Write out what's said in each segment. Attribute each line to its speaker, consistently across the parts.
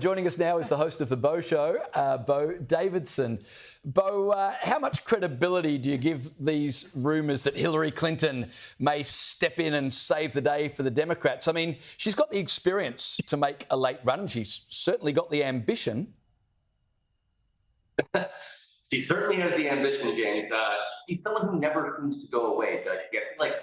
Speaker 1: Joining us now is the host of The Bo Show, Bo Davidson. Bo, how much credibility do you give these rumours that Hillary Clinton may step in and save the day for the Democrats? I mean, she's got the experience to make a late run. She's certainly got the ambition.
Speaker 2: She certainly has the ambition, James. She's someone who never seems to go away, does she? Like,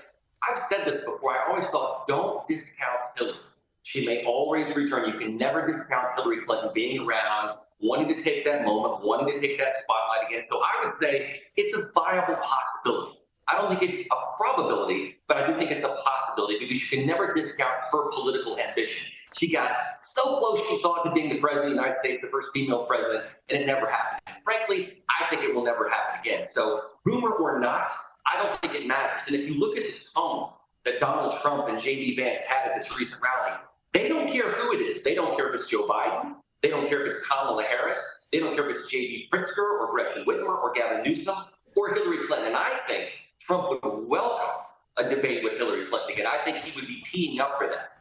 Speaker 2: I've said this before. I always thought, don't discount Hillary. She may always return. You can never discount Hillary Clinton being around, wanting to take that moment, wanting to take that spotlight again. So I would say it's a viable possibility. I don't think it's a probability, but I do think it's a possibility because you can never discount her political ambition. She got so close, she thought, to being the president of the United States, the first female president, and it never happened. And frankly, I think it will never happen again. So rumor or not, I don't think it matters. And if you look at the tone that Donald Trump and J.D. Vance had at this recent rally, they don't care who it is. They don't care if it's Joe Biden. They don't care if it's Kamala Harris. They don't care if it's J.D. Pritzker or Gretchen Whitmer or Gavin Newsom or Hillary Clinton. And I think Trump would welcome a debate with Hillary Clinton again. I think he would be teeing up for that.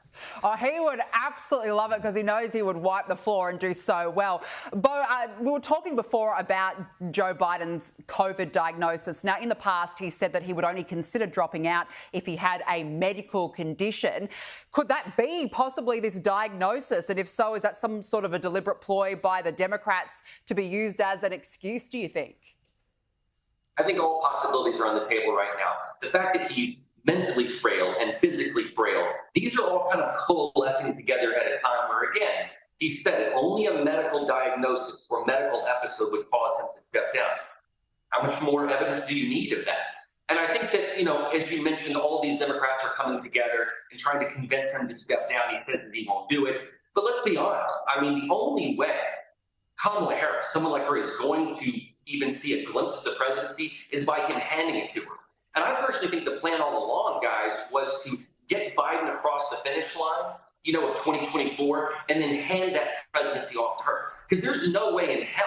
Speaker 3: Oh, he would absolutely love it because he knows he would wipe the floor and do so well. Bo, we were talking before about Joe Biden's COVID diagnosis. Now, in the past, he said that he would only consider dropping out if he had a medical condition. Could that be possibly this diagnosis? And if so, is that some sort of a deliberate ploy by the Democrats to be used as an excuse, do you think?
Speaker 2: I think all possibilities are on the table right now. The fact that he's mentally frail and physically frail, these are all kind of coalescing together at a time where, again, he said only a medical diagnosis or medical episode would cause him to step down. How much more evidence do you need of that? And I think that, as you mentioned, all these Democrats are coming together and trying to convince him to step down. He says that he won't do it. But let's be honest. I mean, the only way Kamala Harris, someone like her, is going to even see a glimpse of the presidency is by him handing it to her. And I personally think the plan all along, guys, was to get Biden across the finish line, of 2024, and then hand that presidency off to her. Because there's no way in hell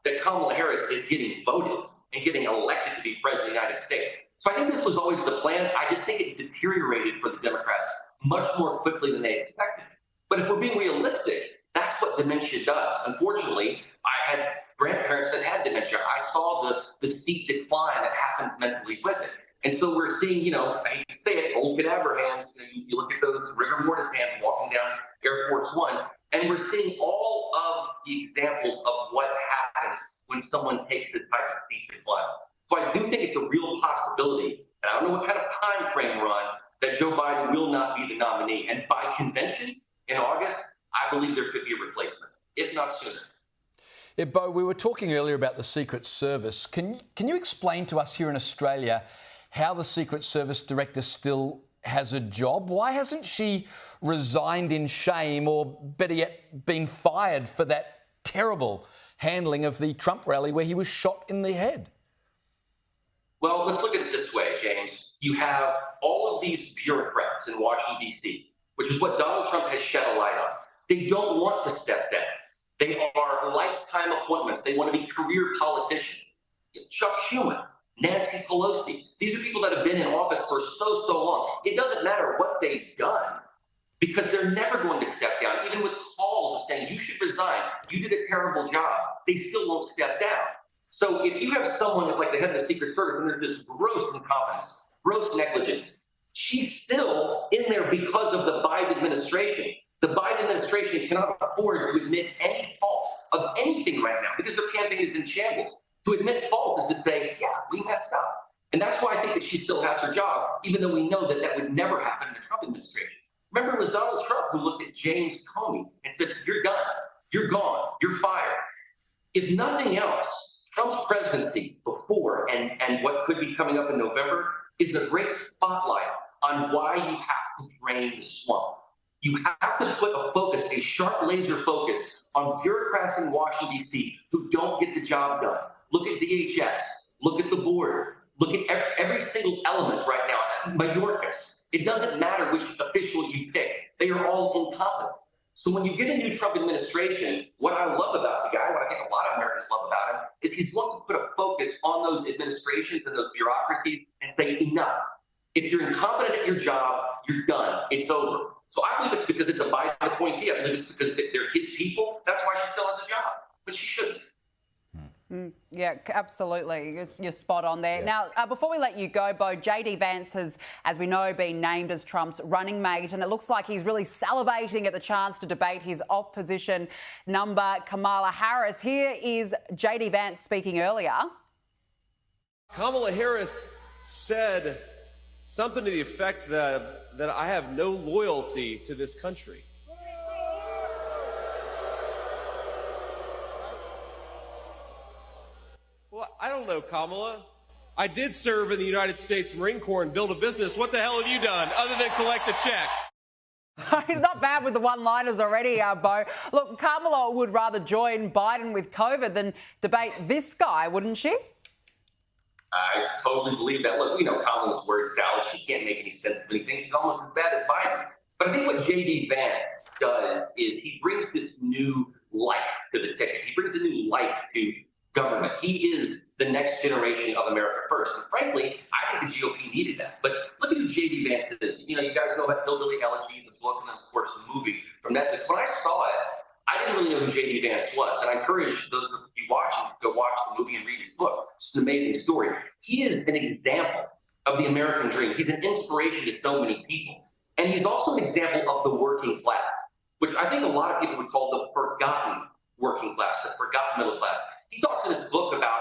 Speaker 2: that Kamala Harris is getting voted and getting elected to be president of the United States. So I think this was always the plan. I just think it deteriorated for the Democrats much more quickly than they expected. But if we're being realistic, that's what dementia does. Unfortunately, I had grandparents that had dementia. I saw the steep decline that happens mentally with it. And so we're seeing, I hate to say it, old cadaver hands. You look at those rigor mortis hands walking down Air Force One, and we're seeing all of the examples of what happens when someone takes this type of steep decline. So I do think it's a real possibility, and I don't know what kind of time frame we're on, that Joe Biden will not be the nominee. And by convention in August, I believe there could be a replacement, if not sooner.
Speaker 1: Yeah, Bo, we were talking earlier about the Secret Service. Can you explain to us here in Australia how the Secret Service director still has a job? Why hasn't she resigned in shame or, better yet, been fired for that terrible handling of the Trump rally where he was shot in the head?
Speaker 2: Well, let's look at it this way, James. You have all of these bureaucrats in Washington, D.C., which is what Donald Trump has shed a light on. They don't want to step down. They are lifetime appointments. They want to be career politicians. Chuck Schumer, Nancy Pelosi. These are people that have been in office for so long. It doesn't matter what they've done because they're never going to step down. Even with calls of saying, you should resign, you did a terrible job, they still won't step down. So if you have someone like the head of the Secret Service and there's this gross incompetence, gross negligence, she's still in there because of the Biden administration. The Biden administration cannot afford to admit any fault of anything right now because their campaign is in shambles. To admit fault is to say, yeah, we messed up. And that's why I think that she still has her job, even though we know that that would never happen in the Trump administration. Remember, it was Donald Trump who looked at James Comey and said, you're done, you're gone, you're fired. If nothing else, Trump's presidency before and what could be coming up in November is a great spotlight on why you have to drain the swamp. You have to put a focus, a sharp laser focus on bureaucrats in Washington, D.C. who don't get the job done. Look at DHS. Look at the border. Look at every single element right now. Mayorkas. It doesn't matter which official you pick. They are all incompetent. So when you get a new Trump administration, what I love about the guy, what I think a lot of Americans love about him, is he's looking to put a focus on those administrations and those bureaucracies and say, enough. If you're incompetent at your job, you're done. It's over. So I believe it's because it's a Biden appointee. I believe it's because they're his people. That's
Speaker 3: Yeah, absolutely. You're spot on there. Yeah. Now, before we let you go, Bo, JD Vance has, as we know, been named as Trump's running mate, and it looks like he's really salivating at the chance to debate his opposition number, Kamala Harris. Here is JD Vance speaking earlier.
Speaker 4: Kamala Harris said something to the effect that I have no loyalty to this country. Well, I don't know, Kamala. I did serve in the United States Marine Corps and build a business. What the hell have you done other than collect a check?
Speaker 3: He's not bad with the one-liners already, Bo. Look, Kamala would rather join Biden with COVID than debate this guy, wouldn't she?
Speaker 2: I totally believe that. Look, Kamala's word salad. She can't make any sense of anything. She's almost as bad as Biden. But I think what JD Vance does is he brings this new life to the ticket. He brings a new life to government. He is the next generation of America first. And frankly, I think the GOP needed that. But look at who JD Vance is. You guys know about Hillbilly Elegy, the book, and then, of course, the movie from Netflix. When I saw it, I didn't really know who JD Vance was. And I encourage those of you watching to go watch the movie and read his book. It's an amazing story. He is an example of the American dream. He's an inspiration to so many people. And he's also an example of the working class, which I think a lot of people would call the forgotten working class, the forgotten middle class. He talks in his book about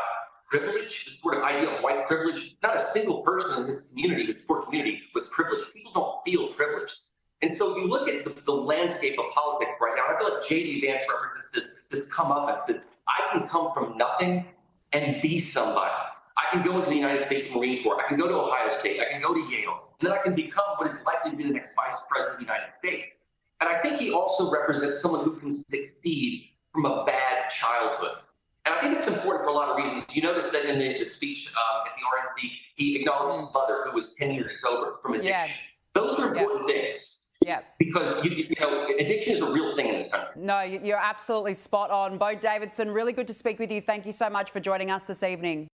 Speaker 2: privilege, the sort of idea of white privilege. Not a single person in this community, this poor community, was privileged. People don't feel privileged. And so you look at the landscape of politics right now, I feel like JD Vance represents this comeuppance, this I can come from nothing and be somebody. I can go into the United States Marine Corps. I can go to Ohio State. I can go to Yale. And then I can become what is likely to be the next vice president of the United States. And I think he also represents someone who can succeed from a bad childhood. And I think it's important for a lot of reasons. You notice that in the speech at the RNC, he acknowledged his mother, who was 10 years sober from addiction. Yeah. Those are important things.
Speaker 3: Yeah.
Speaker 2: Because, addiction is a real thing in this country.
Speaker 3: No, you're absolutely spot on. Bo Davidson, really good to speak with you. Thank you so much for joining us this evening.